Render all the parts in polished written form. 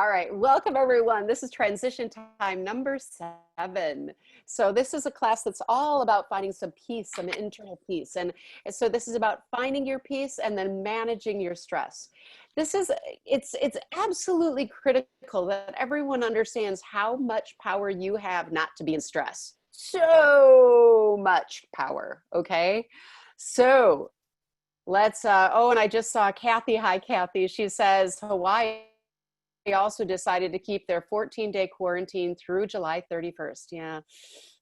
All right, welcome everyone. This is transition time number 7. So this is a class that's all about finding some peace, some internal peace. And so this is about finding your peace and then managing your stress. It's absolutely critical that everyone understands how much power you have not to be in stress. So much power, okay? So let's, and I just saw Kathy. Hi, Kathy. She says Hawaii also decided to keep their 14-day quarantine through July 31st.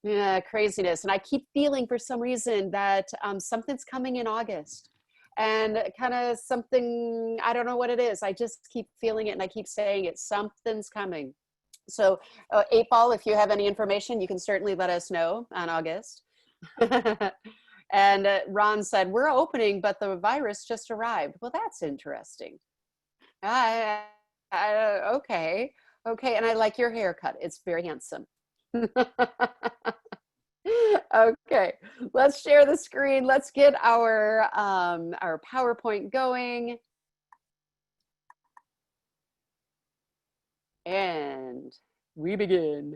Yeah, craziness. And I keep feeling for some reason that something's coming in August and kind of something, I don't know what it is. I just keep feeling it and I keep saying it, something's coming. So 8-Ball, if you have any information, you can certainly let us know on August. And Ron said, we're opening, but the virus just arrived. Well, that's interesting. Okay. And I like your haircut. It's very handsome. Okay, let's share the screen. Let's get our PowerPoint going. And we begin.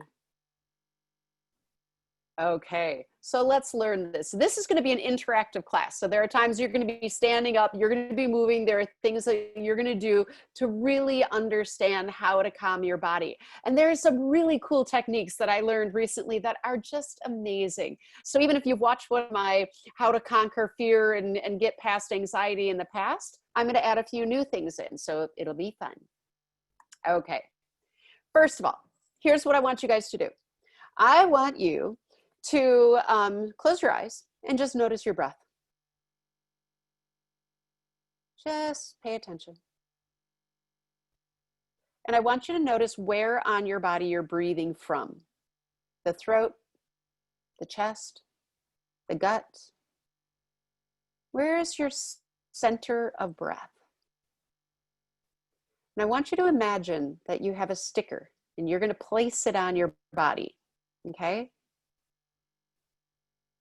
Okay, so let's learn this. This is going to be an interactive class. So there are times you're going to be standing up, you're going to be moving. There are things that you're going to do to really understand how to calm your body. And there are some really cool techniques that I learned recently that are just amazing. So even if you've watched one of my How to Conquer Fear and Get Past Anxiety in the past, I'm going to add a few new things in. So it'll be fun. Okay, first of all, here's what I want you guys to do. I want you to close your eyes and just notice your breath. Just pay attention. And I want you to notice where on your body you're breathing from. The throat, the chest, the gut. Where is your center of breath? And I want you to imagine that you have a sticker and you're going to place it on your body, okay?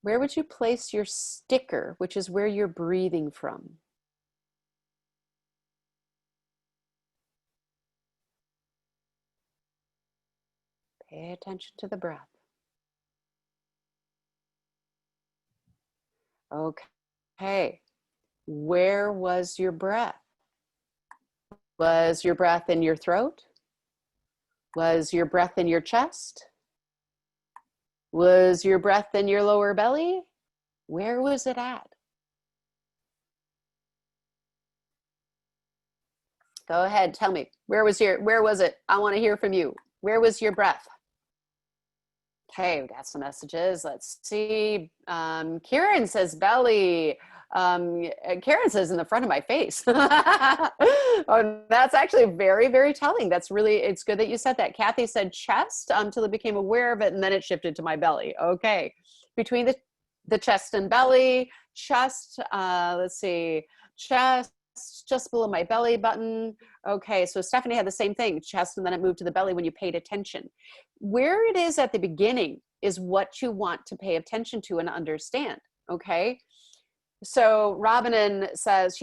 Where would you place your sticker, which is where you're breathing from? Pay attention to the breath. Okay. Where was your breath? Was your breath in your throat? Was your breath in your chest? Was your breath in your lower belly? Where was it at? Go ahead, tell me. Where was it? I want to hear from you. Where was your breath? Okay, we got some messages. Let's see. Karen says belly. Karen says in the front of my face. Oh, that's actually very, very telling. It's good that you said that. Kathy said chest until I became aware of it, and then it shifted to my belly. Okay, between the chest and belly, chest, let's see, chest, just below my belly button. Okay, so Stephanie had the same thing, chest, and then it moved to the belly when you paid attention. Where it is at the beginning is what you want to pay attention to and understand, okay? So Robin says,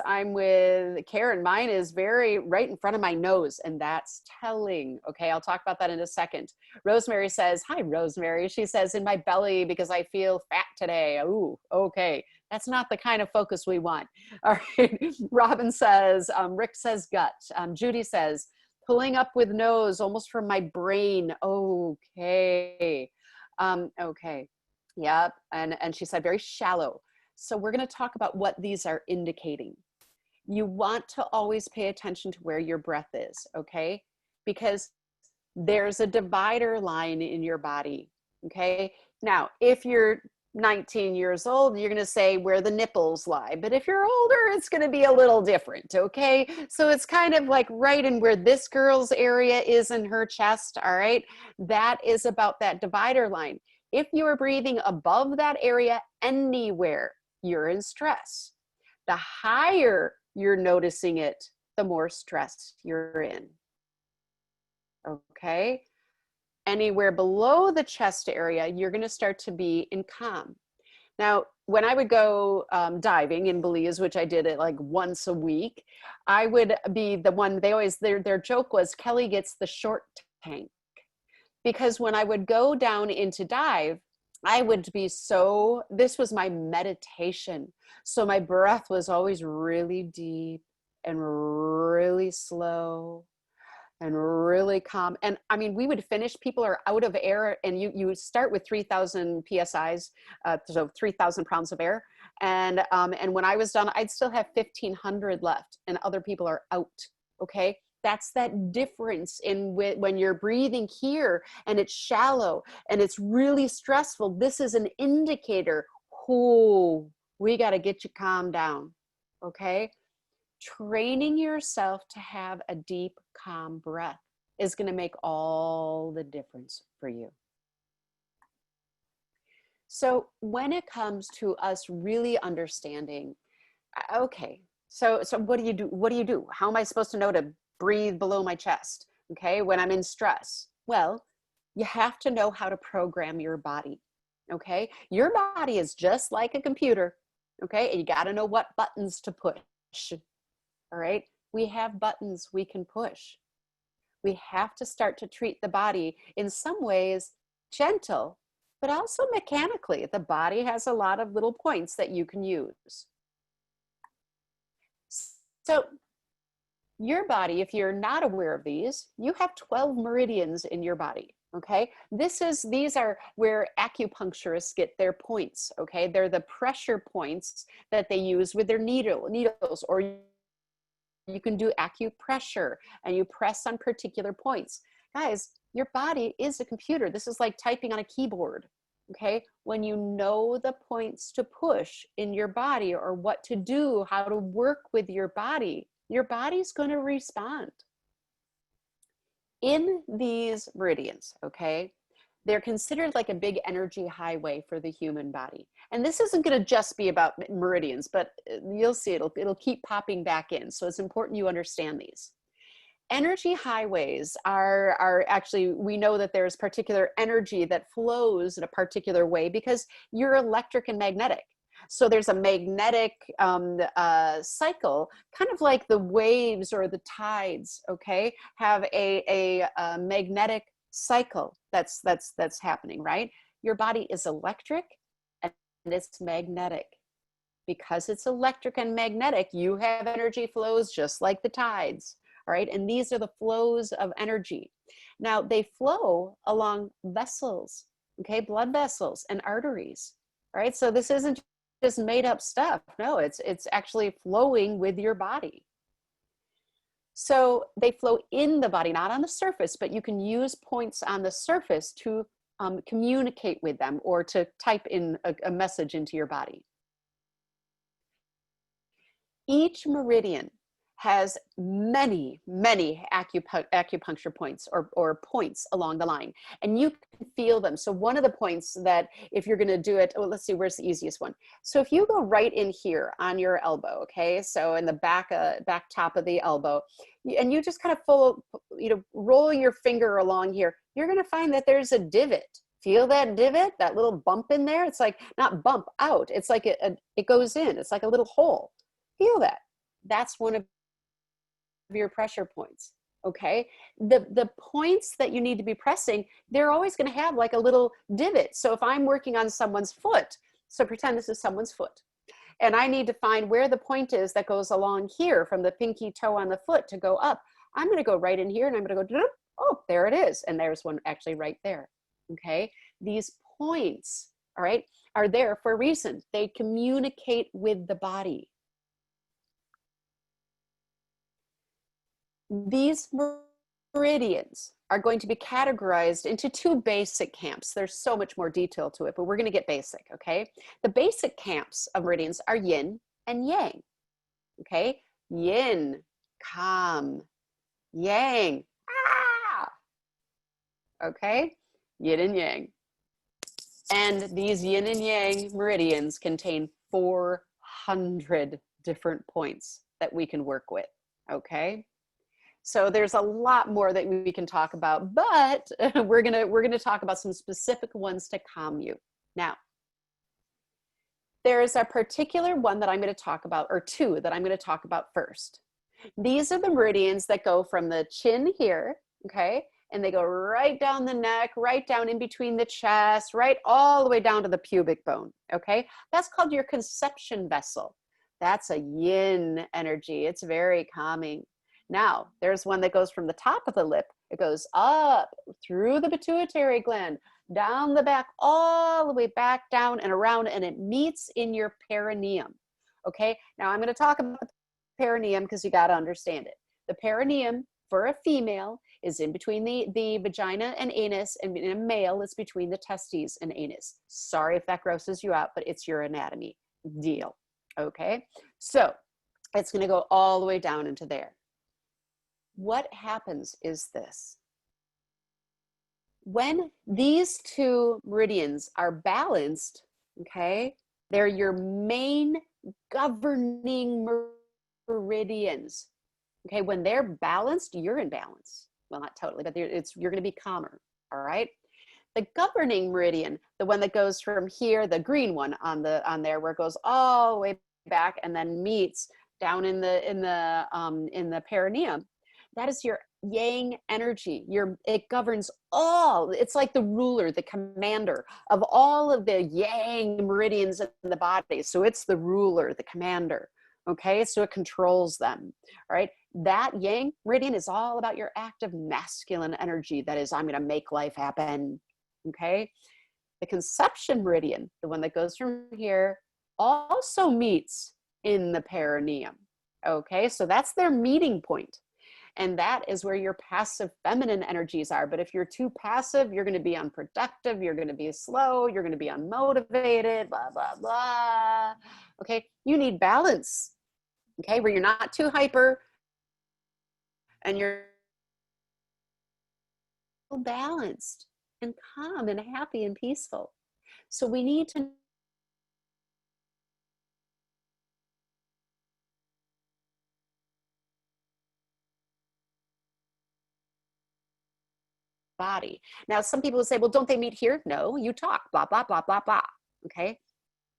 I'm with Karen. Mine is very right in front of my nose, and that's telling. Okay, I'll talk about that in a second. Rosemary says, hi, Rosemary. She says, in my belly because I feel fat today. Ooh, okay. That's not the kind of focus we want. All right. Robin says, Rick says gut. Judy says, pulling up with nose almost from my brain. Okay. Okay. Yep. And she said very shallow. So we're going to talk about what these are indicating. You want to always pay attention to where your breath is, okay? Because there's a divider line in your body, okay? Now, if you're 19 years old, you're going to say where the nipples lie. But if you're older, it's going to be a little different, okay? So it's kind of like right in where this girl's area is in her chest, all right? That is about that divider line. If you are breathing above that area anywhere, you're in stress. The higher you're noticing it, the more stress you're in. Okay? Anywhere below the chest area, you're going to start to be in calm. Now, when I would go diving in Belize, which I did it like once a week, I would be the one, they always, their joke was, Kelly gets the short tank. Because when I would go down into dive, I would be so, this was my meditation. So my breath was always really deep and really slow and really calm. And I mean, we would finish, people are out of air, and you start with 3,000 PSIs, so 3,000 pounds of air. And when I was done, I'd still have 1,500 left, and other people are out, okay? That's that difference in when you're breathing here and it's shallow and it's really stressful. This is an indicator, oh, we got to get you calmed down, okay? Training yourself to have a deep, calm breath is going to make all the difference for you. So when it comes to us really understanding, okay, so what do you do? What do you do? How am I supposed to know to breathe below my chest, okay, when I'm in stress? Well, you have to know how to program your body, okay? Your body is just like a computer, okay? And you got to know what buttons to push. All right, we have buttons we can push. We have to start to treat the body in some ways gentle, but also mechanically. The body has a lot of little points that you can use. So your body, if you're not aware of these, you have 12 meridians in your body. Okay, these are where acupuncturists get their points. Okay, they're the pressure points that they use with their needles, or you can do acupressure and you press on particular points. Guys, your body is a computer. This is like typing on a keyboard, okay? When you know the points to push in your body, or what to do, how to work with your body's going to respond. In these meridians, okay, they're considered like a big energy highway for the human body. And this isn't going to just be about meridians, but you'll see it'll keep popping back in. So it's important you understand these. Energy highways are actually, we know that there's particular energy that flows in a particular way because you're electric and magnetic. So there's a magnetic cycle, kind of like the waves or the tides, okay, have a magnetic cycle that's happening, right? Your body is electric and it's magnetic. Because it's electric and magnetic, you have energy flows just like the tides, all right? And these are the flows of energy. Now, they flow along vessels, okay, blood vessels and arteries, all right? So this isn't just made up stuff. No, it's actually flowing with your body. So they flow in the body, not on the surface, but you can use points on the surface to communicate with them or to type in a message into your body. Each meridian has many, many acupuncture points or points along the line, and you can feel them. So one of the points that, if you're going to do it, let's see, where's the easiest one? So if you go right in here on your elbow, okay, so in the back top of the elbow, and you just kind of roll your finger along here, you're going to find that there's a divot. Feel that divot, that little bump in there? It's like, not bump out, it's like it goes in, it's like a little hole. Feel that. That's one of your pressure points, okay? The points that you need to be pressing, they're always going to have like a little divot. So if I'm working on someone's foot, so pretend this is someone's foot, and I need to find where the point is that goes along here from the pinky toe on the foot to go up, I'm going to go right in here and I'm going to go, oh, there it is. And there's one actually right there, okay? These points, all right, are there for a reason. They communicate with the body. These meridians are going to be categorized into two basic camps. There's so much more detail to it, but we're going to get basic, okay? The basic camps of meridians are yin and yang, okay? Yin, calm. Yang, ah! Okay? Yin and yang. And these yin and yang meridians contain 400 different points that we can work with, okay? So there's a lot more that we can talk about, but we're gonna talk about some specific ones to calm you. Now, There's a particular one that I'm going to talk about, or two that I'm going to talk about first. These are the meridians that go from the chin here, okay? And they go right down the neck, right down in between the chest, right all the way down to the pubic bone, okay? That's called your conception vessel. That's a yin energy. It's very calming. Now, there's one that goes from the top of the lip. It goes up through the pituitary gland, down the back, all the way back down and around, and it meets in your perineum, okay? Now, I'm going to talk about the perineum because you got to understand it. The perineum for a female is in between the vagina and anus, and in a male, it's between the testes and anus. Sorry if that grosses you out, but it's your anatomy deal, okay? So it's going to go all the way down into there. What happens is this. When these two meridians are balanced, okay, they're your main governing meridians. Okay, when they're balanced, you're in balance. Well, not totally, but you're going to be calmer. All right. The governing meridian, the one that goes from here, the green one on there, where it goes all the way back and then meets down in the perineum. That is your yang energy. It governs all. It's like the ruler, the commander of all of the yang meridians in the body. So it's the ruler, the commander. Okay, so it controls them. All right, that yang meridian is all about your active masculine energy. That is, I'm going to make life happen. Okay, the conception meridian, the one that goes from here, also meets in the perineum. Okay, so that's their meeting point. And that is where your passive feminine energies are. But if you're too passive, you're going to be unproductive, you're going to be slow, you're going to be unmotivated, blah, blah, blah. Okay, you need balance. Okay, where you're not too hyper and you're balanced and calm and happy and peaceful. So we need to body. Now, some people will say, well, don't they meet here? No, you talk, blah, blah, blah, blah, blah. Okay,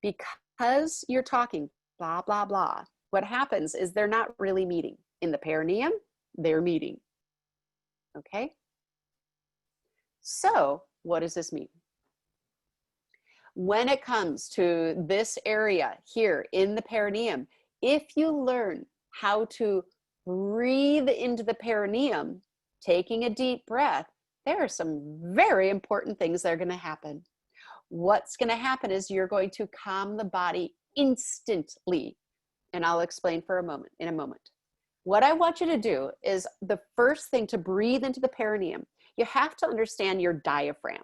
because you're talking, blah, blah, blah. What happens is they're not really meeting. In the perineum, they're meeting. Okay? So, what does this mean? When it comes to this area here in the perineum, if you learn how to breathe into the perineum, taking a deep breath, there are some very important things that are going to happen. What's going to happen is you're going to calm the body instantly. And I'll explain in a moment. What I want you to do is the first thing to breathe into the perineum, you have to understand your diaphragm.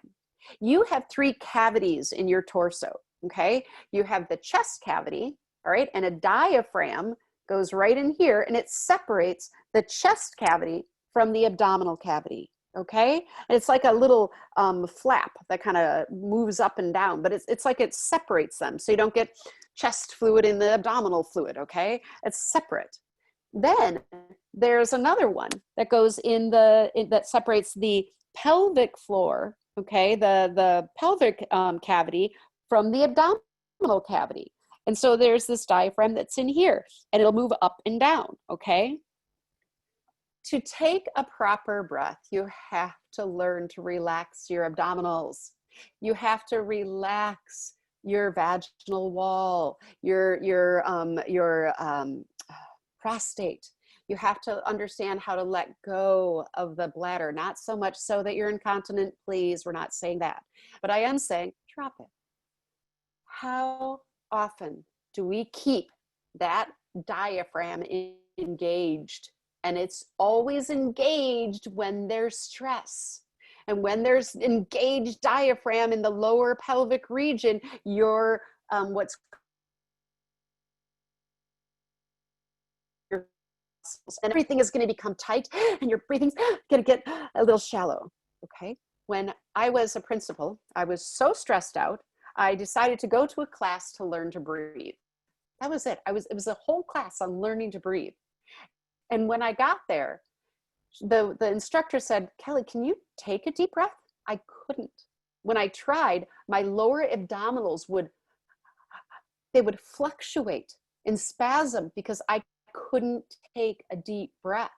You have 3 cavities in your torso, okay? You have the chest cavity, all right? And a diaphragm goes right in here and it separates the chest cavity from the abdominal cavity, okay? And it's like a little flap that kind of moves up and down, but it's like it separates them so you don't get chest fluid in the abdominal fluid, okay? It's separate. Then there's another one that goes that separates the pelvic floor, okay, the pelvic cavity from the abdominal cavity. And so there's this diaphragm that's in here and it'll move up and down, okay? To take a proper breath, you have to learn to relax your abdominals. You have to relax your vaginal wall, your prostate. You have to understand how to let go of the bladder, not so much so that you're incontinent, please, we're not saying that. But I am saying, drop it. How often do we keep that diaphragm engaged? And it's always engaged when there's stress. And when there's engaged diaphragm in the lower pelvic region, your and everything is going to become tight and your breathing's going to get a little shallow. Okay. When I was a principal, I was so stressed out, I decided to go to a class to learn to breathe. That was it. It was a whole class on learning to breathe. And when I got there, the instructor said, Kelly, can you take a deep breath? I couldn't. When I tried, my lower abdominals would they would fluctuate in spasm because I couldn't take a deep breath.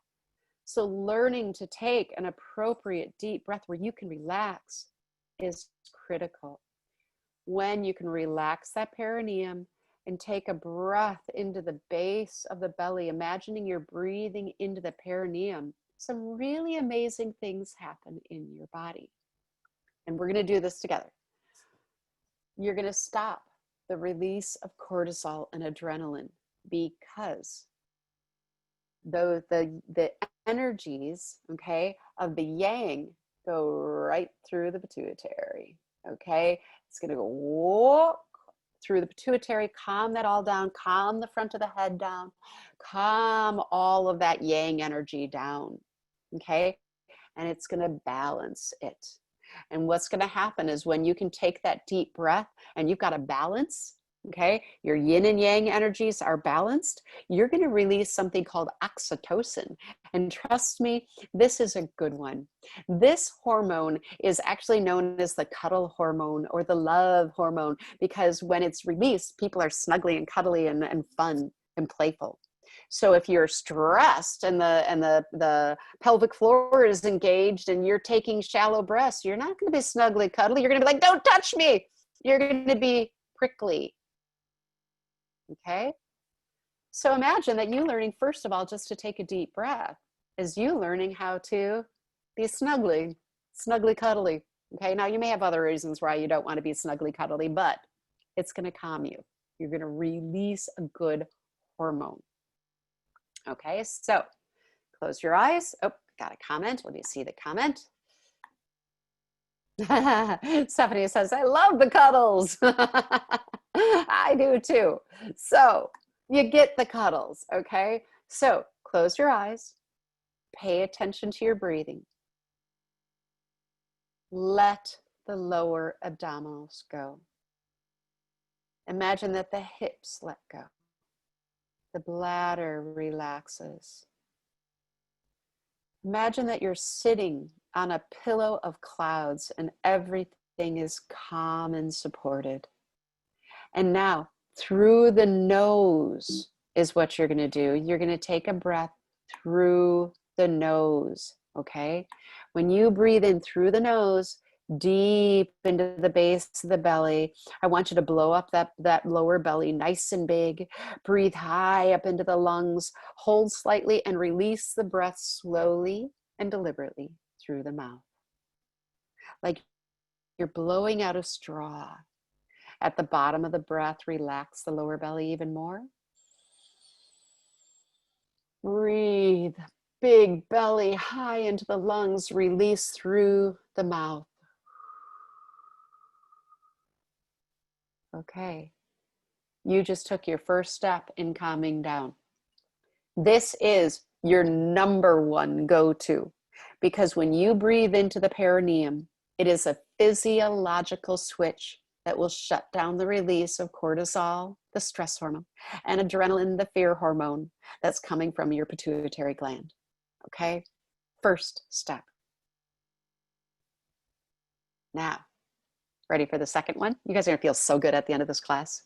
So learning to take an appropriate deep breath where you can relax is critical. When you can relax that perineum and take a breath into the base of the belly, imagining you're breathing into the perineum, some really amazing things happen in your body. And we're going to do this together. You're going to stop the release of cortisol and adrenaline because the energies, okay, of the yang go right through the pituitary, okay? It's going to go walk through the pituitary, calm that all down, calm the front of the head down, calm all of that yang energy down, okay? And it's going to balance it. And what's going to happen is when you can take that deep breath and you've got a balance, okay, your yin and yang energies are balanced, you're going to release something called oxytocin. And trust me, this is a good one. This hormone is actually known as the cuddle hormone or the love hormone, because when it's released, people are snuggly and cuddly and fun and playful. So if you're stressed and the pelvic floor is engaged and you're taking shallow breaths, you're not going to be snuggly cuddly. You're going to be like, don't touch me. You're going to be prickly. Okay? So imagine that you learning, first of all, just to take a deep breath is you learning how to be snuggly cuddly. Okay? Now you may have other reasons why you don't want to be snuggly cuddly, but it's going to calm you. You're going to release a good hormone. Okay, so close your eyes. Oh, got a comment. Let me see the comment. Stephanie says, I love the cuddles. I do too. So you get the cuddles, okay? So close your eyes. Pay attention to your breathing. Let the lower abdominals go. Imagine that the hips let go. The bladder relaxes. Imagine that you're sitting on a pillow of clouds and everything is calm and supported. And now, through the nose is what you're going to do. You're going to take a breath through the nose, okay? When you breathe in through the nose, deep into the base of the belly, I want you to blow up that lower belly nice and big. Breathe high up into the lungs, hold slightly and release the breath slowly and deliberately through the mouth. Like you're blowing out a straw. At the bottom of the breath, relax the lower belly even more. Breathe, big belly high into the lungs, release through the mouth. Okay, you just took your first step in calming down. This is your number one go-to, because when you breathe into the perineum, it is a physiological switch that will shut down the release of cortisol, the stress hormone, and adrenaline, the fear hormone that's coming from your pituitary gland. Okay, first step. Now, ready for the second one? You guys are gonna feel so good at the end of this class.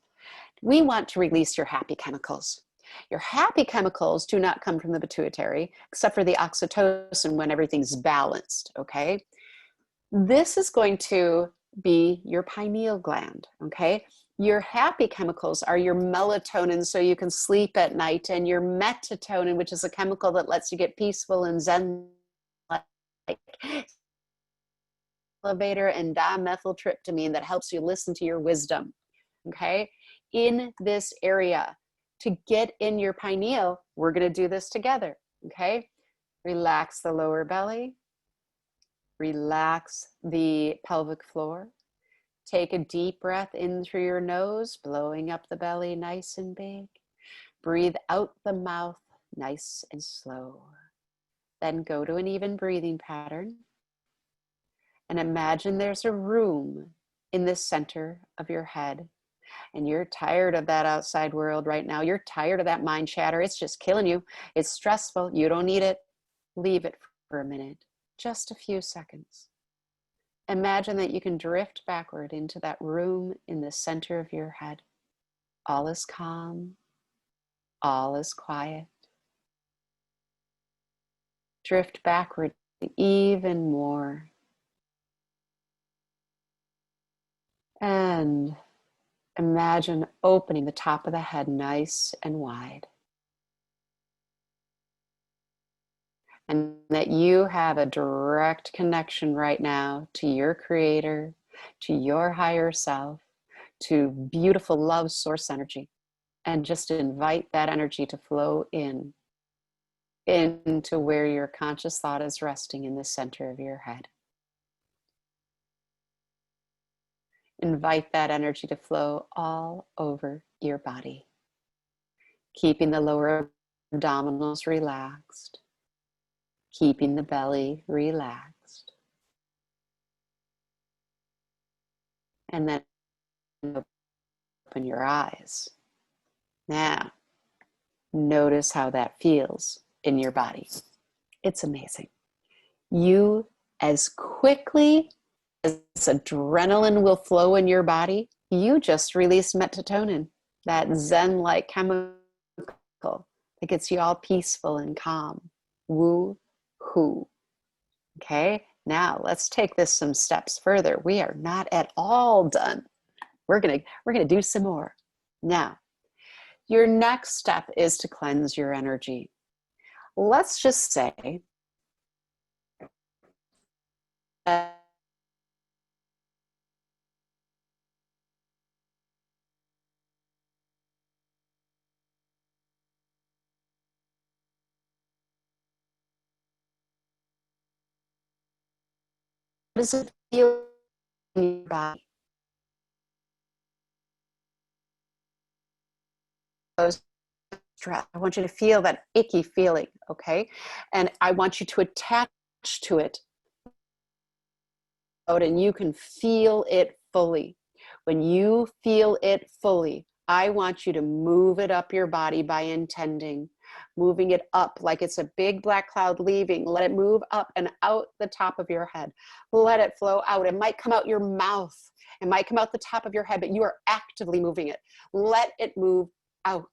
We want to release your happy chemicals. Your happy chemicals do not come from the pituitary, except for the oxytocin when everything's balanced, okay? This is going to be your pineal gland, okay? Your happy chemicals are your melatonin so you can sleep at night, and your melatonin, which is a chemical that lets you get peaceful and zen-like, elevator and dimethyltryptamine that helps you listen to your wisdom, okay? In this area, to get in your pineal, we're gonna do this together, okay? Relax the lower belly, relax the pelvic floor. Take a deep breath in through your nose, blowing up the belly nice and big. Breathe out the mouth nice and slow. Then go to an even breathing pattern. And imagine there's a room in the center of your head. And you're tired of that outside world right now. You're tired of that mind chatter. It's just killing you. It's stressful. You don't need it. Leave it for a minute, just a few seconds. Imagine that you can drift backward into that room in the center of your head. All is calm. All is quiet. Drift backward even more. And imagine opening the top of the head nice and wide. And that you have a direct connection right now to your creator, to your higher self, to beautiful love source energy. And just invite that energy to flow into where your conscious thought is resting in the center of your head. Invite that energy to flow all over your body, keeping the lower abdominals relaxed, keeping the belly relaxed. And then open your eyes. Now, notice how that feels in your body. It's amazing. You, as quickly as adrenaline will flow in your body, you just released melatonin, that Zen-like chemical that gets you all peaceful and calm. Woo-hoo. Okay, now let's take this some steps further. We are not at all done. We're gonna do some more. Now, your next step is to cleanse your energy. Let's just say does it feel in your body? I want you to feel that icky feeling, okay? And I want you to attach to it, and you can feel it fully. When you feel it fully, I want you to move it up your body by intending, moving it up like it's a big black cloud leaving. Let it move up and out the top of your head. Let it flow out. It might come out your mouth. It might come out the top of your head, but you are actively moving it. Let it move out.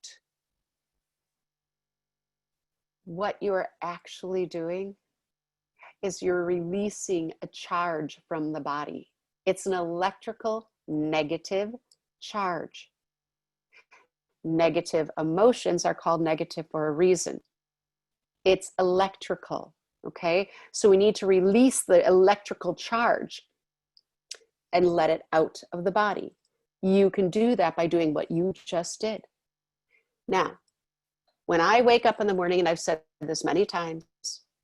What you are actually doing is you're releasing a charge from the body. It's an electrical negative charge. Negative emotions are called negative for a reason. It's electrical, okay? So we need to release the electrical charge and let it out of the body. You can do that by doing what you just did. Now, when I wake up in the morning, and I've said this many times,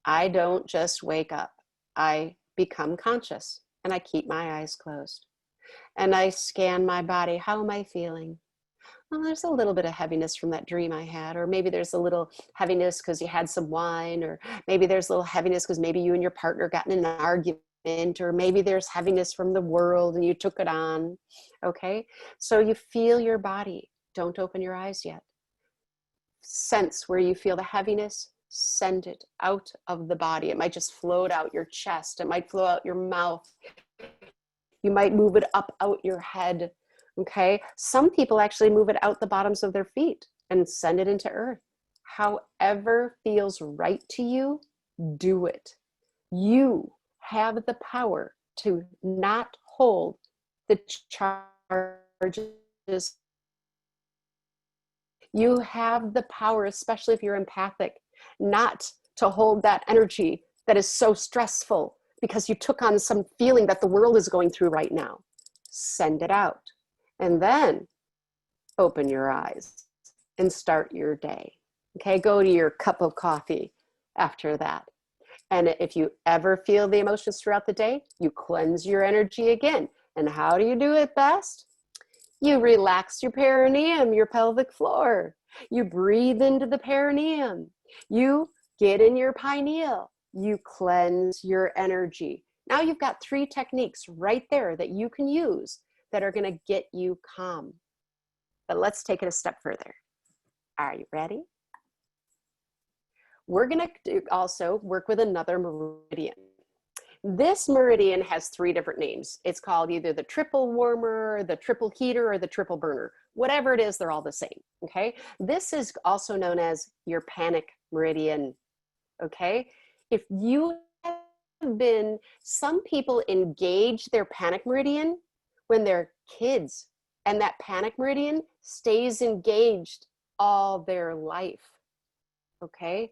I don't just wake up. I become conscious and I keep my eyes closed. And I scan my body. How am I feeling? Well, there's a little bit of heaviness from that dream I had, or maybe there's a little heaviness because you had some wine, or maybe there's a little heaviness because maybe you and your partner got in an argument, or maybe there's heaviness from the world and you took it on, okay? So you feel your body. Don't open your eyes yet. Sense where you feel the heaviness, send it out of the body. It might just float out your chest. It might flow out your mouth. You might move it up out your head, okay? Some people actually move it out the bottoms of their feet and send it into earth. However feels right to you, do it. You have the power to not hold the charges. You have the power, especially if you're empathic, not to hold that energy that is so stressful because you took on some feeling that the world is going through right now. Send it out. And then open your eyes and start your day. Okay, go to your cup of coffee after that. And if you ever feel the emotions throughout the day, you cleanse your energy again. And how do you do it best? You relax your perineum, your pelvic floor. You breathe into the perineum. You get in your pineal. You cleanse your energy. Now you've got 3 techniques right there that you can use that are going to get you calm. But let's take it a step further. Are you ready? We're going to also work with another meridian. This meridian has 3 different names. It's called either the triple warmer, the triple heater, or the triple burner. Whatever it is, they're all the same, okay? This is also known as your panic meridian, okay? If you have been, some people engage their panic meridian when they're kids, and that panic meridian stays engaged all their life, okay?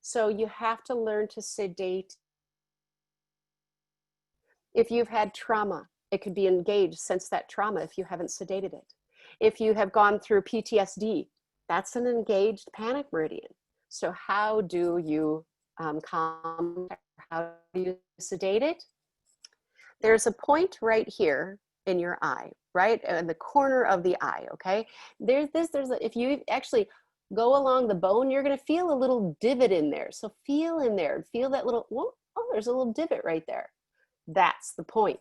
So you have to learn to sedate. If you've had trauma, it could be engaged since that trauma if you haven't sedated it. If you have gone through PTSD, that's an engaged panic meridian. So how do you calm, how do you sedate it? There's a point right here in your eye, right in the corner of the eye, okay? If you actually go along the bone, you're gonna feel a little divot in there. So feel in there, feel that little, oh, there's a little divot right there. That's the point.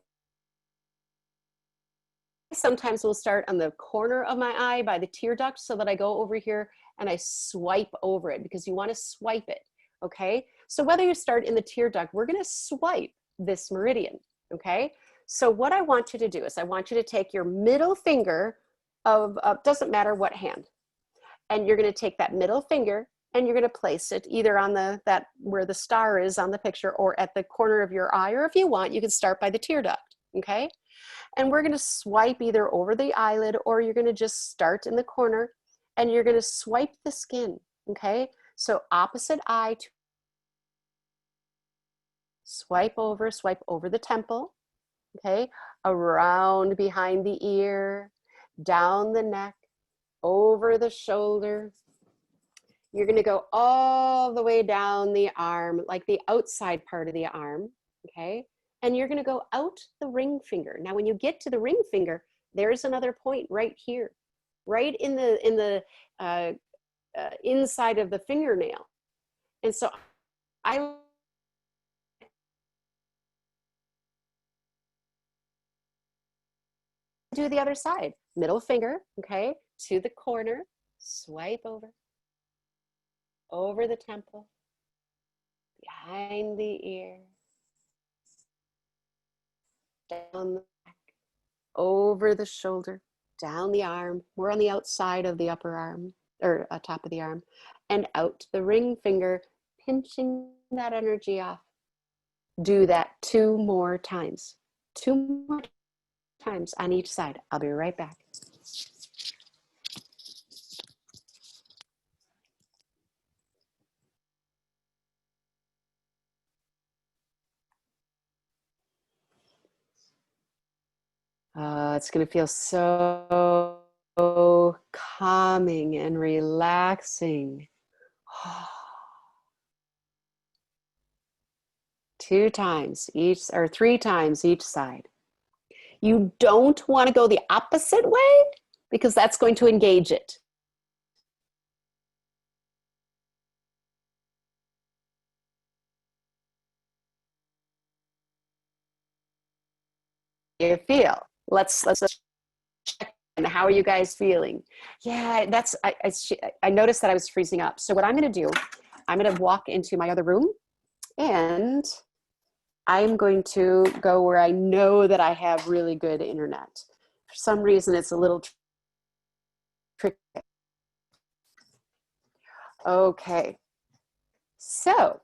Sometimes we'll start on the corner of my eye by the tear duct so that I go over here and I swipe over it, because you want to swipe it, okay? So whether you start in the tear duct, we're going to swipe this meridian, okay? So what I want you to do is I want you to take your middle finger of, doesn't matter what hand, and you're going to take that middle finger and you're going to place it either on that where the star is on the picture, or at the corner of your eye, or if you want, you can start by the tear duct, okay? And we're going to swipe either over the eyelid, or you're going to just start in the corner and you're going to swipe the skin, okay? So opposite eye, swipe over the temple, okay? Around behind the ear, down the neck, over the shoulder. You're going to go all the way down the arm, like the outside part of the arm, okay? And you're going to go out the ring finger. Now, when you get to the ring finger, there's another point right here, right in the inside of the fingernail. And so I do the other side, middle finger, okay, to the corner, swipe over the temple, behind the ear, down the back, over the shoulder, down the arm. We're on the outside of the upper arm, or top of the arm, and out the ring finger, pinching that energy off. Do that 2 more times. 2 more times on each side. I'll be right back. It's going to feel so calming and relaxing. 2 times each, or 3 times each side. You don't want to go the opposite way, because that's going to engage it. You feel. Let's check in. How are you guys feeling? Yeah, that's, I noticed that I was freezing up. So what I'm going to do, I'm going to walk into my other room, and I'm going to go where I know that I have really good internet. For some reason, it's a little tricky. Okay, so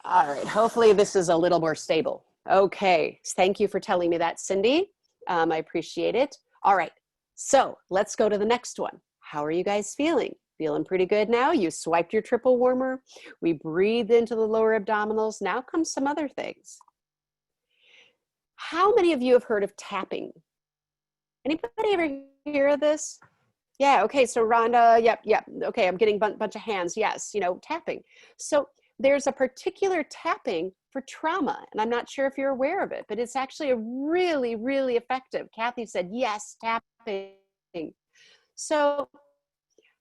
all right, hopefully this is a little more stable. Okay, thank you for telling me that, Cindy. I appreciate it. All right, so let's go to the next one. How are you guys feeling? Feeling pretty good now? You swiped your triple warmer. We breathed into the lower abdominals. Now comes some other things. How many of you have heard of tapping? Anybody ever hear of this? Yeah, okay, so Rhonda, yep. Okay, I'm getting a bunch of hands. Yes, tapping. So there's a particular tapping for trauma, and I'm not sure if you're aware of it, but it's actually a really, really effective. Kathy said, yes, tapping. So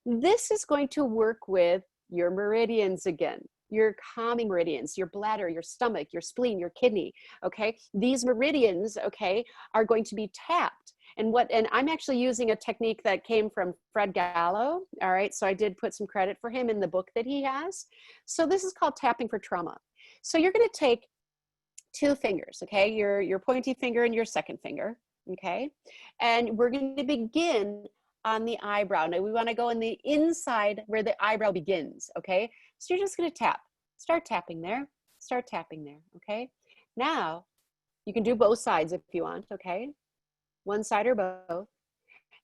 this is going to work with your meridians again, your calming meridians, your bladder, your stomach, your spleen, your kidney, okay? These meridians, okay, are going to be tapped. And I'm actually using a technique that came from Fred Gallo. All right. So I did put some credit for him in the book that he has. So this is called tapping for trauma. So you're going to take two fingers, okay? Your pointy finger and your second finger, okay? And we're going to begin on the eyebrow. Now we want to go in the inside where the eyebrow begins, okay? So you're just going to tap. Start tapping there. Start tapping there, okay? Now, you can do both sides if you want, okay? One side or both.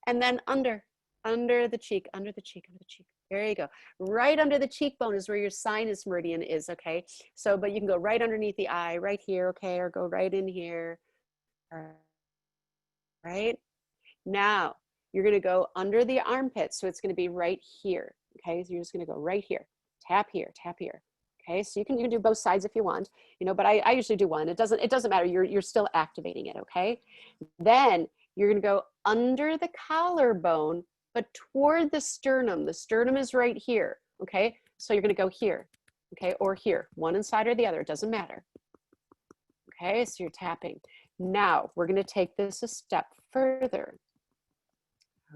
And then under the cheek, under the cheek, under the cheek. There you go. Right under the cheekbone is where your sinus meridian is, okay? So, but you can go right underneath the eye, right here, okay? Or go right in here, all right? Now, you're gonna go under the armpit, so it's gonna be right here, okay? So you're just gonna go right here, tap here, tap here. Okay, so you can do both sides if you want, you know, but I usually do one. It doesn't matter. You're still activating it, okay? Then you're gonna go under the collarbone, but toward the sternum. The sternum is right here, okay? So you're gonna go here, okay, or here, one inside or the other, it doesn't matter. Okay, so you're tapping. Now we're gonna take this a step further.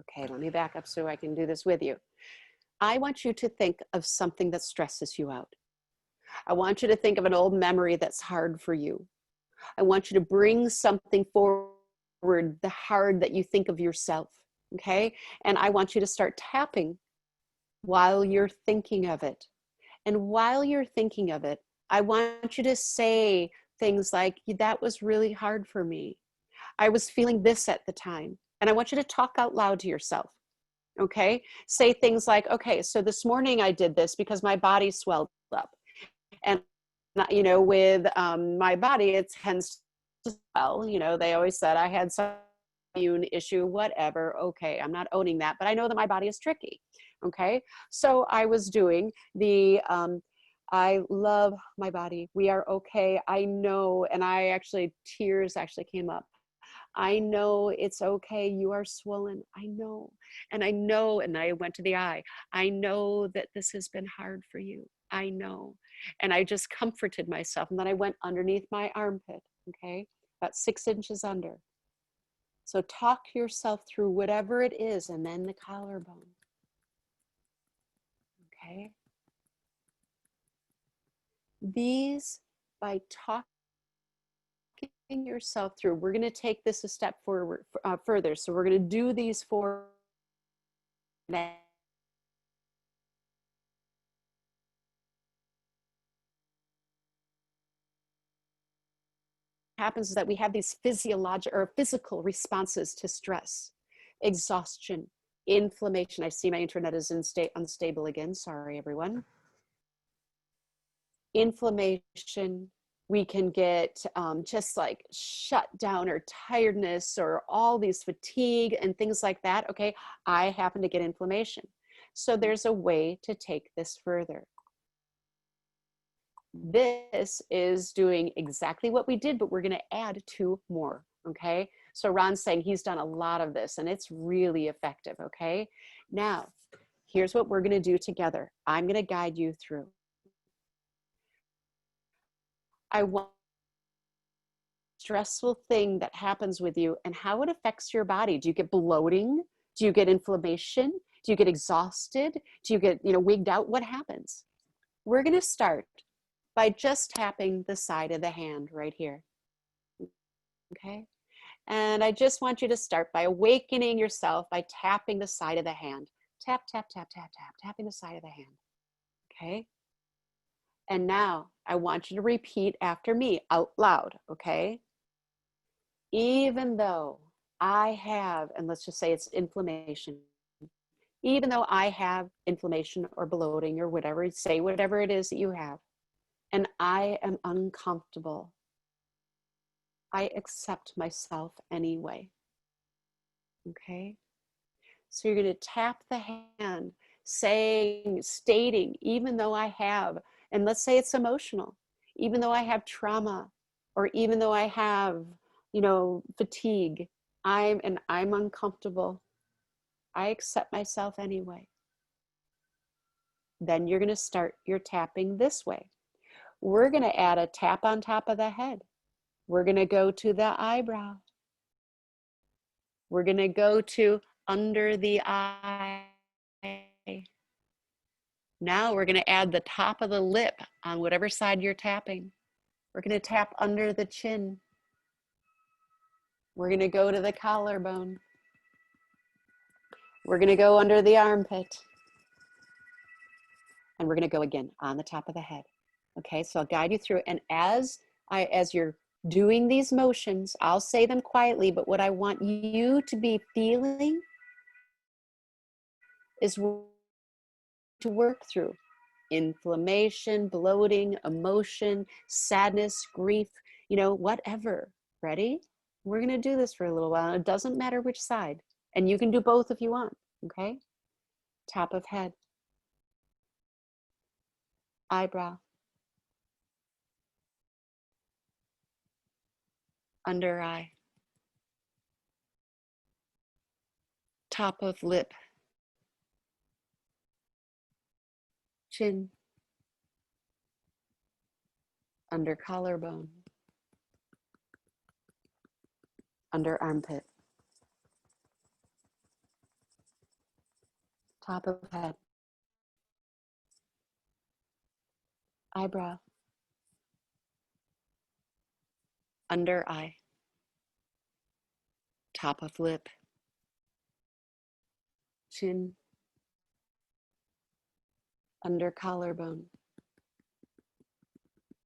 Okay, let me back up so I can do this with you. I want you to think of something that stresses you out. I want you to think of an old memory that's hard for you. I want you to bring something forward, the hard that you think of yourself, okay? And I want you to start tapping while you're thinking of it. And while you're thinking of it, I want you to say things like, that was really hard for me. I was feeling this at the time. And I want you to talk out loud to yourself, okay? Say things like, okay, so this morning I did this because my body swelled up. And, you know, with my body, it tends to swell. You know, they always said I had some immune issue, whatever. Okay, I'm not owning that, but I know that my body is tricky. Okay, so I was doing the, I love my body. We are okay. I know, and tears actually came up. I know it's okay. You are swollen. I know. And I went to the eye. I know that this has been hard for you. I know. And I just comforted myself. And then I went underneath my armpit, okay? About 6 inches under. So talk yourself through whatever it is, and then the collarbone, okay? These, by talking yourself through, we're going to take this a step forward further. So we're going to do these 4 happens is that we have these physiological or physical responses to stress, exhaustion, inflammation. I see my internet is unstable again. Sorry, everyone. Inflammation. We can get just like shut down or tiredness or all these fatigue and things like that. Okay, I happen to get inflammation. So there's a way to take this further. This is doing exactly what we did, but we're going to add 2 more, okay? So Ron's saying he's done a lot of this and it's really effective, okay? Now, here's what we're going to do together. I'm going to guide you through. I want stressful thing that happens with you and how it affects your body. Do you get bloating? Do you get inflammation? Do you get exhausted? Do you get, wigged out? What happens? We're going to start by just tapping the side of the hand right here, okay? And I just want you to start by awakening yourself by tapping the side of the hand. Tap, tap, tap, tap, tap, tapping the side of the hand, okay? And now I want you to repeat after me out loud, okay? Even though I have, and let's just say it's inflammation, even though I have inflammation or bloating or whatever, say whatever it is that you have, and I am uncomfortable, I accept myself anyway. Okay? So you're going to tap the hand, stating, even though I have, and let's say it's emotional, even though I have trauma, or even though I have, fatigue, I'm uncomfortable, I accept myself anyway. Then you're going to start your tapping this way. We're going to add a tap on top of the head. We're going to go to the eyebrow. We're going to go to under the eye. Now we're going to add the top of the lip on whatever side you're tapping. We're going to tap under the chin. We're going to go to the collarbone. We're going to go under the armpit. And we're going to go again on the top of the head. Okay, so I'll guide you through. And as you're doing these motions, I'll say them quietly, but what I want you to be feeling is to work through inflammation, bloating, emotion, sadness, grief, whatever. Ready? We're going to do this for a little while. It doesn't matter which side. And you can do both if you want. Okay? Top of head. Eyebrow. Under eye. Top of lip. Chin. Under collarbone. Under armpit. Top of head. Eyebrow. Under eye. Top of lip. Chin. Under collarbone.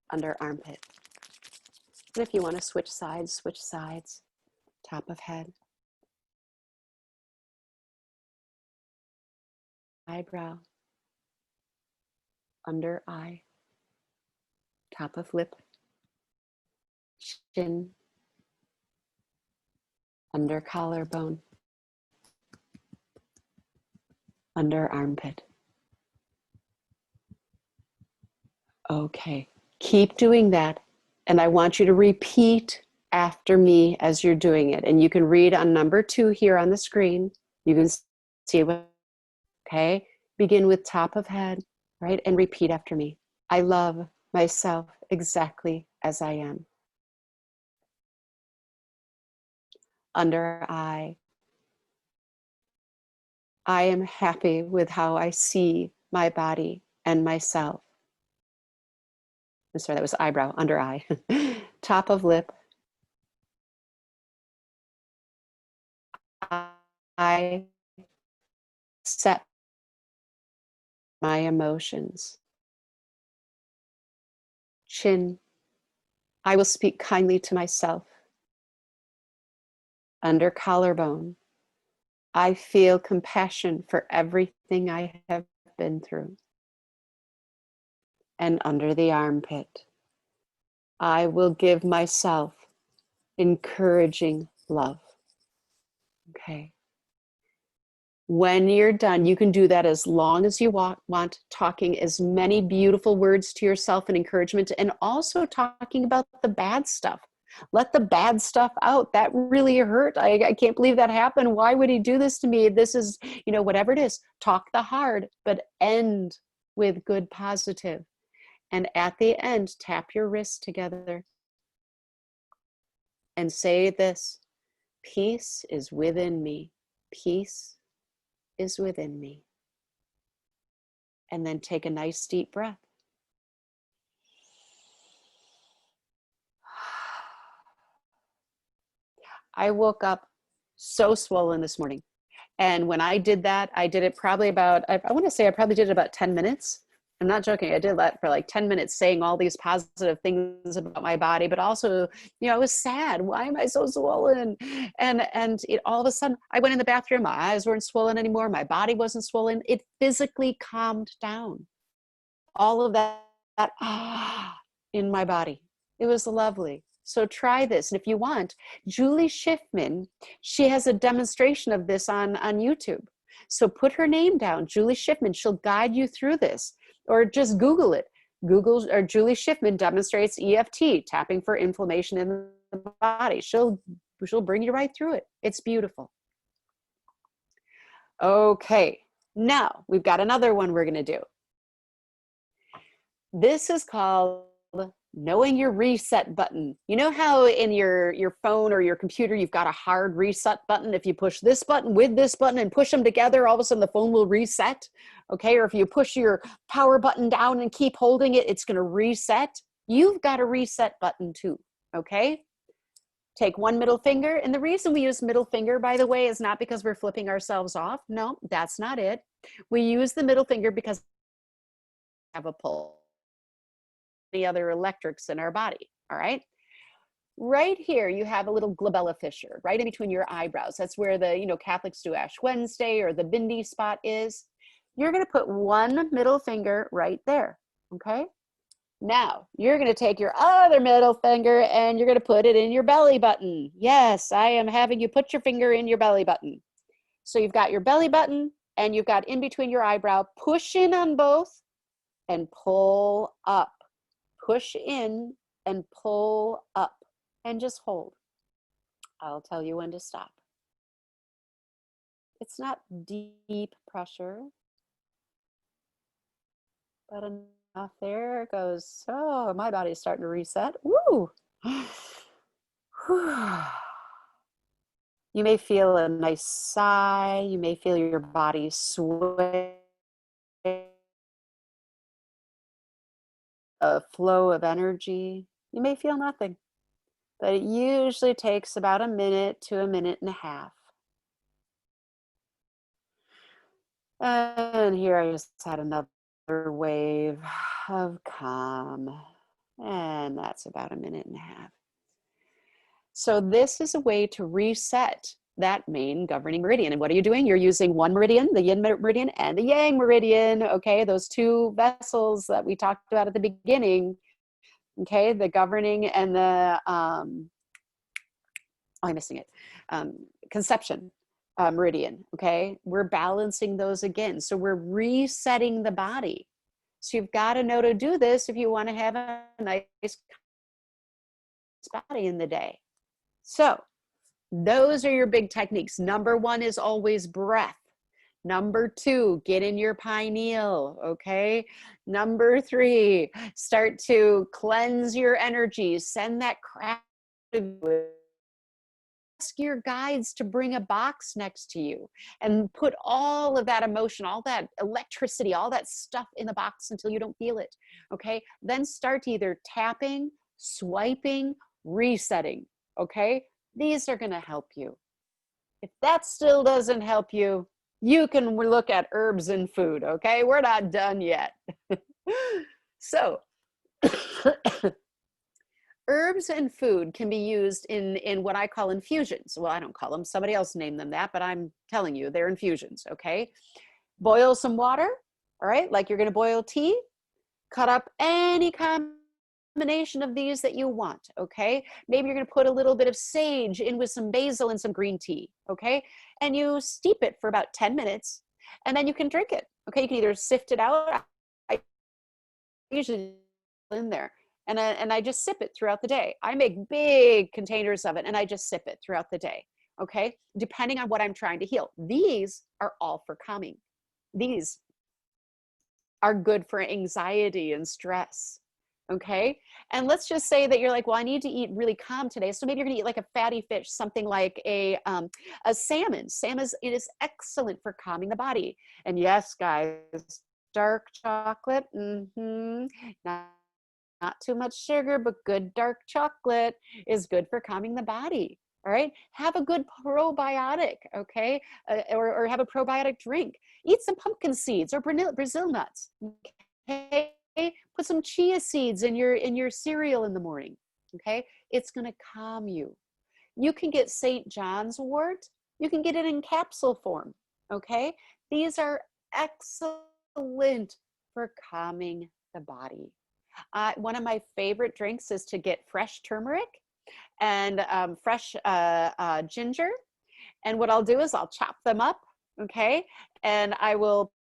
Under armpit. And if you want to switch sides, switch sides. Top of head. Eyebrow. Under eye. Top of lip. Chin. Under collarbone. Under armpit. Okay, keep doing that. And I want you to repeat after me as you're doing it. And you can read on number 2 here on the screen. You can see what, okay? Begin with top of head, right? And repeat after me. I love myself exactly as I am. Under eye. I am happy with how I see my body and myself. I'm sorry, that was eyebrow, under eye. Top of lip. I accept my emotions. Chin. I will speak kindly to myself. Under collarbone. I feel compassion for everything I have been through. And under the armpit. I will give myself encouraging love. Okay. When you're done, you can do that as long as you want, talking as many beautiful words to yourself and encouragement, and also talking about the bad stuff. Let the bad stuff out. That really hurt. I can't believe that happened. Why would he do this to me? This is, whatever it is, talk the hard, but end with good positive. And at the end, tap your wrists together and say this: peace is within me. Peace is within me. And then take a nice deep breath. I woke up so swollen this morning. And when I did that, I did it probably about, I want to say I probably did it about 10 minutes. I'm not joking. I did that for like 10 minutes, saying all these positive things about my body, but also, I was sad. Why am I so swollen? And all of a sudden I went in the bathroom. My eyes weren't swollen anymore. My body wasn't swollen. It physically calmed down. All of that in my body. It was lovely. So try this. And if you want, Julie Schiffman, she has a demonstration of this on YouTube. So put her name down, Julie Schiffman. She'll guide you through this. Or just Google it. Google, or Julie Schiffman demonstrates EFT, tapping for inflammation in the body. She'll bring you right through it. It's beautiful. Okay, now we've got another one we're going to do. This is called knowing your reset button. You know how in your phone or your computer, you've got a hard reset button? If you push this button with this button and push them together, all of a sudden the phone will reset. Okay. Or if you push your power button down and keep holding it, it's going to reset. You've got a reset button too. Okay. Take one middle finger. And the reason we use middle finger, by the way, is not because we're flipping ourselves off. No, that's not it. We use the middle finger because we have a pulse. Any other electrics in our body. All right. Right here, you have a little glabella fissure right in between your eyebrows. That's where the, Catholics do Ash Wednesday or the bindi spot is. You're going to put one middle finger right there. Okay. Now you're going to take your other middle finger and you're going to put it in your belly button. Yes, I am having you put your finger in your belly button. So you've got your belly button and you've got in between your eyebrow. Push in on both and pull up. Push in and pull up and just hold. I'll tell you when to stop. It's not deep pressure, but enough. There it goes. Oh, my body's starting to reset. Woo! You may feel a nice sigh. You may feel your body sway. A flow of energy. You may feel nothing, but it usually takes about a minute to a minute and a half. And here I just had another wave of calm, and that's about a minute and a half. So this is a way to reset that main governing meridian. And what are you doing? You're using one meridian, the yin meridian and the yang meridian. Okay, those two vessels that we talked about at the beginning. Okay, the governing and the I'm missing it. Conception meridian. Okay, we're balancing those again. So we're resetting the body. So you've got to know to do this if you want to have a nice body in the day. So those are your big techniques. Number one is always breath. Number two, get in your pineal, okay? Number three, start to cleanse your energy. Send that crap. Ask your guides to bring a box next to you and put all of that emotion, all that electricity, all that stuff in the box until you don't feel it, okay? Then start either tapping, swiping, resetting, okay? These are going to help you. If that still doesn't help you, you can look at herbs and food, okay? We're not done yet. So, herbs and food can be used in what I call infusions. Well, I don't call them, somebody else named them that, but I'm telling you, they're infusions, okay? Boil some water, all right? Like you're going to boil tea. Cut up any combination of these that you want, okay? Maybe you're going to put a little bit of sage in with some basil and some green tea, okay? And you steep it for about 10 minutes, and then you can drink it, okay? You can either sift it out. I usually in there, and I just sip it throughout the day. I make big containers of it, and I just sip it throughout the day, okay? Depending on what I'm trying to heal. These are all for calming. These are good for anxiety and stress. Okay. And let's just say that you're like, well, I need to eat really calm today. So maybe you're going to eat like a fatty fish, something like a salmon. Salmon is excellent for calming the body. And yes, guys, dark chocolate. Not too much sugar, but good dark chocolate is good for calming the body. All right. Have a good probiotic. Okay. Or have a probiotic drink. Eat some pumpkin seeds or Brazil nuts. Okay. Put some chia seeds in your cereal in the morning. Okay. It's going to calm you. You can get St. John's wort. You can get it in capsule form. Okay. These are excellent for calming the body. One of my favorite drinks is to get fresh turmeric and fresh ginger. And what I'll do is I'll chop them up, okay? And I will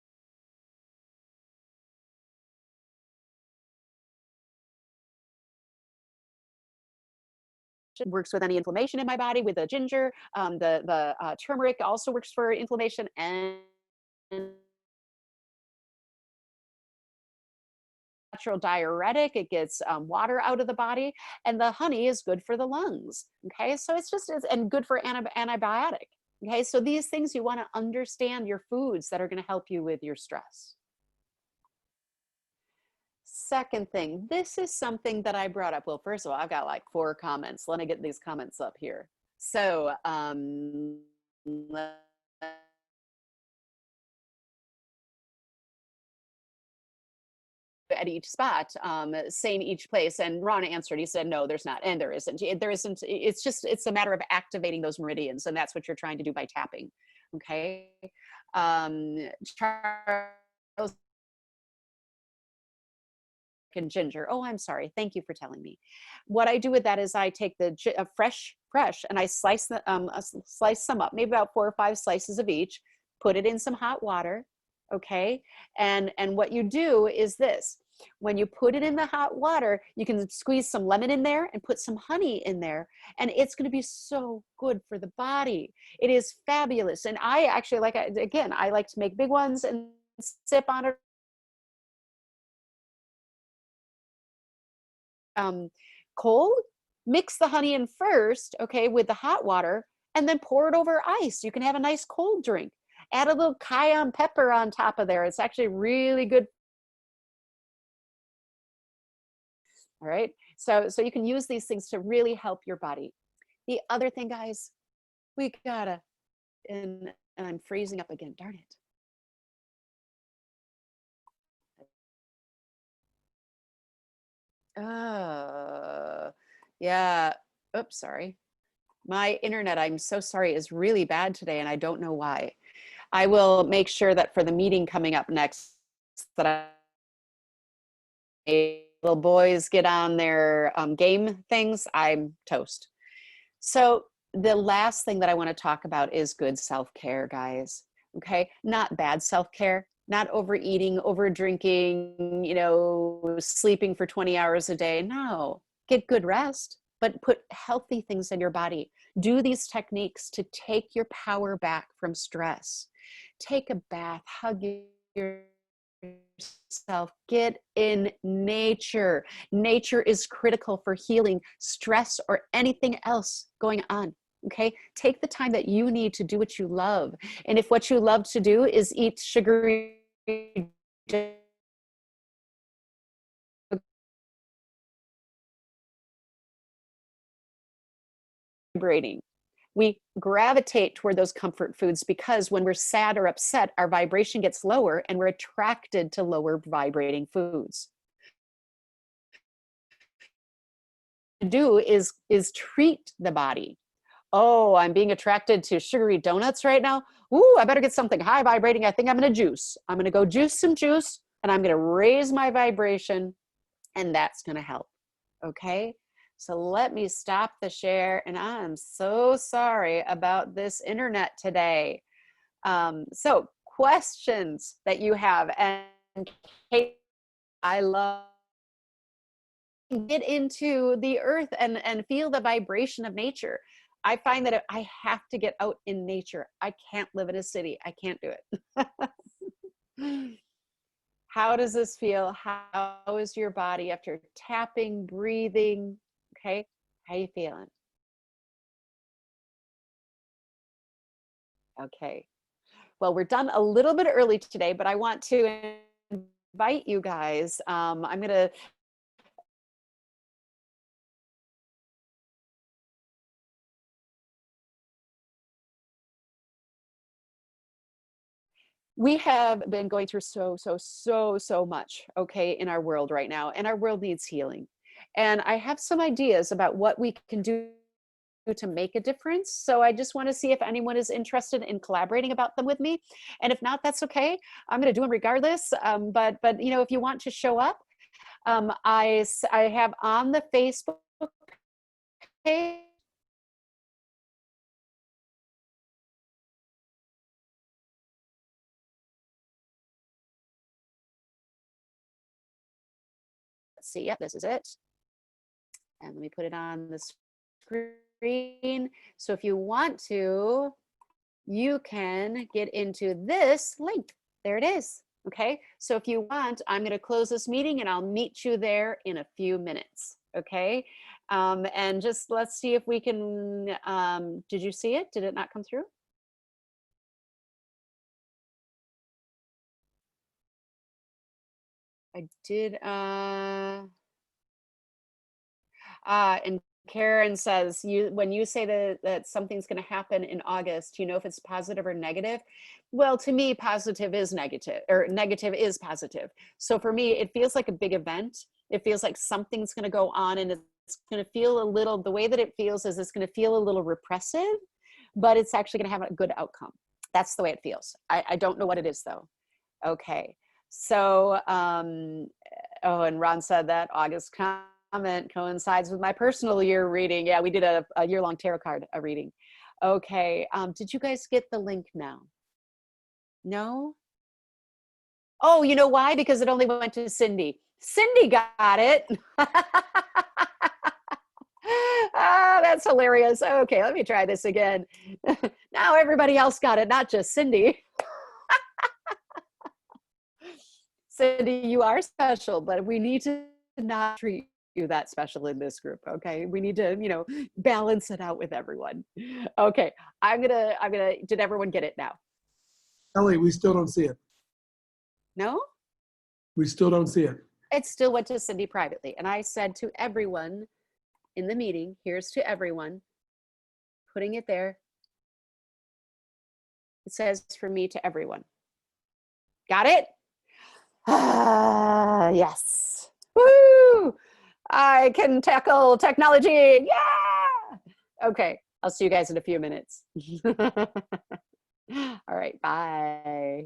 works with any inflammation in my body with the ginger. The turmeric also works for inflammation and natural diuretic. It gets water out of the body, and the honey is good for the lungs. Okay, so and good for antibiotic. Okay, so these things you want to understand your foods that are going to help you with your stress. Second thing, this is something that I brought up. Well, first of all, I've got like 4 comments. Let me get these comments up here. So, at each spot, saying each place, and Ron answered. He said, "No, there's not, and there isn't. There isn't. It's a matter of activating those meridians, and that's what you're trying to do by tapping." Okay. Charles and ginger. Oh, I'm sorry. Thank you for telling me. What I do with that is I take the fresh, and I slice them up, maybe about 4 or 5 slices of each. Put it in some hot water, okay. And what you do is this: when you put it in the hot water, you can squeeze some lemon in there and put some honey in there, and it's going to be so good for the body. It is fabulous. And I actually I like to make big ones and sip on it. Cold, mix the honey in first, okay, with the hot water, and then pour it over ice. You can have a nice cold drink. Add a little cayenne pepper on top of there. It's actually really good. All right. So you can use these things to really help your body. The other thing, guys, we gotta, and I'm freezing up again, darn it. Yeah. Oops, sorry. My internet, I'm so sorry, is really bad today, and I don't know why. I will make sure that for the meeting coming up next, that little boys get on their game things, I'm toast. So the last thing that I want to talk about is good self-care, guys. Okay, not bad self-care, not overeating, over drinking, sleeping for 20 hours a day. No, get good rest, but put healthy things in your body. Do these techniques to take your power back from stress. Take a bath, hug yourself, get in nature. Nature is critical for healing stress or anything else going on. Okay, take the time that you need to do what you love. And if what you love to do is eat sugary vibrating, we gravitate toward those comfort foods because when we're sad or upset, our vibration gets lower and we're attracted to lower vibrating foods. Do is treat the body. Oh, I'm being attracted to sugary donuts right now. Ooh, I better get something high vibrating. I think I'm going to juice. I'm going to go juice some juice, and I'm going to raise my vibration, and that's going to help. Okay. So let me stop the share, and I'm so sorry about this internet today. So questions that you have, and Kate, I love, get into the earth and feel the vibration of nature. I find that I have to get out in nature. I can't live in a city. I can't do it. How does this feel? How is your body after tapping, breathing? Okay, how you feeling? Okay. Well, we're done a little bit early today, but I want to invite you guys. I'm going to we have been going through so much, okay, in our world right now, and our world needs healing. And I have some ideas about what we can do to make a difference. So I just want to see if anyone is interested in collaborating about them with me. And if not, that's okay. I'm going to do them regardless. But if you want to show up, I have on the Facebook page. Let's see. Yep, this is it. And let me put it on the screen. So if you want to, you can get into this link. There it is. Okay, so if you want, I'm going to close this meeting and I'll meet you there in a few minutes. Okay, and just let's see if we can, did you see it? Did it not come through? I did. And Karen says, when you say that something's going to happen in August, you know if it's positive or negative? Well, to me, positive is negative, or negative is positive. So for me, it feels like a big event. It feels like something's going to go on, and it's going to feel a little, the way that it feels is it's going to feel a little repressive, but it's actually going to have a good outcome. That's the way it feels. I don't know what it is, though. Okay. So, oh, and Ron said that August comment coincides with my personal year reading. Yeah, we did a year-long tarot card reading. Okay, did you guys get the link now? No? Oh, you know why? Because it only went to Cindy. Cindy got it. Ah, that's hilarious. Okay, let me try this again. Now everybody else got it, not just Cindy. Cindy, you are special, but we need to not treat you that special in this group. Okay, we need to, balance it out with everyone. Okay, did everyone get it now? Ellie, we still don't see it. No? We still don't see it. It still went to Cindy privately. And I said to everyone in the meeting, here's to everyone, putting it there. It says for me to everyone. Got it? Yes. Woo! I can tackle technology. Yeah. Okay. I'll see you guys in a few minutes. All right. Bye.